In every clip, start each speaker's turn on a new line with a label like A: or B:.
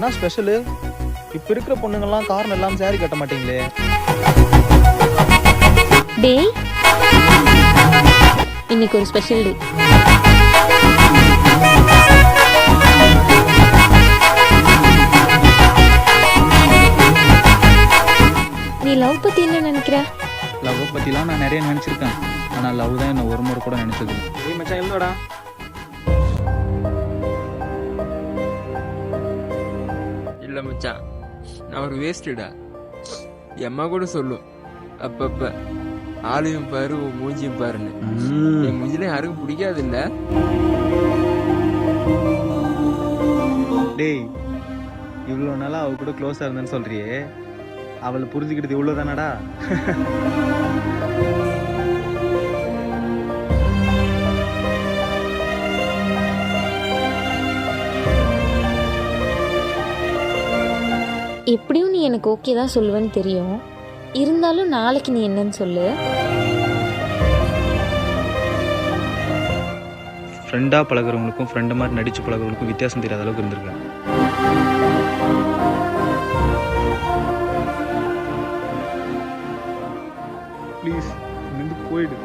A: என்ன ஸ்பெஷலு? இப்ப இருக்கிற பொண்ணுங்கெல்லாம் காரணம் எல்லாம் சாரி கட்ட மாட்டீங்களே.
B: டேய், இன்னைக்கு ஒரு ஸ்பெஷல் டே. நீ லவ் பத்தி என்ன நினைக்கிற?
A: லவ் பத்திலாம் நான் நிறைய நினைச்சிருக்கேன். ஆனா லவ் தான் என்ன ஒரு முறை கூட நினைச்சது. ஏய் மச்சான் எழுந்தோடா.
C: இல்லை மச்சான், நான் ஒரு வேஸ்ட்டுடா. என் அம்மா கூட சொல்லும் அப்பப்ப, ஆளையும் பாரு உன் மூஞ்சியும் பாருன்னு. என் மூஞ்சில யாருக்கும் பிடிக்காது இல்ல.
A: டேய், இவ்வளோ நாளா அவ கூட க்ளோஸா இருந்தேன்னு சொல்றியே, அவளை புரிஞ்சுக்கிட்டது இவ்வளோ தானடா?
B: எப்படியும் நீ எனக்கு ஓகே தான் சொல்லுவேன்னு தெரியும். இருந்தாலும் நாளைக்கு நீ என்னன்னு சொல்லு.
A: ஃப்ரெண்டா பழகுறவங்களுக்கும் ஃப்ரெண்டு மாதிரி நடிச்சு பழகுறவங்களுக்கும் வித்தியாசம் தெரியாத அளவுக்கு இருந்திருக்கேன். ப்ளீஸ் இருந்து போயிடு,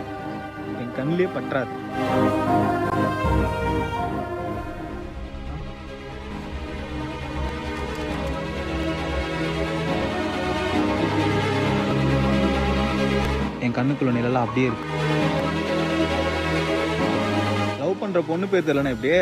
A: என் கண்ணிலே பற்றாது. என் கண்ணுக்குள்ள நிழலாம் அப்படியே இருக்கு. லவ் பண்ற பொண்ணு பேர் தெரியலன்னா எப்படியே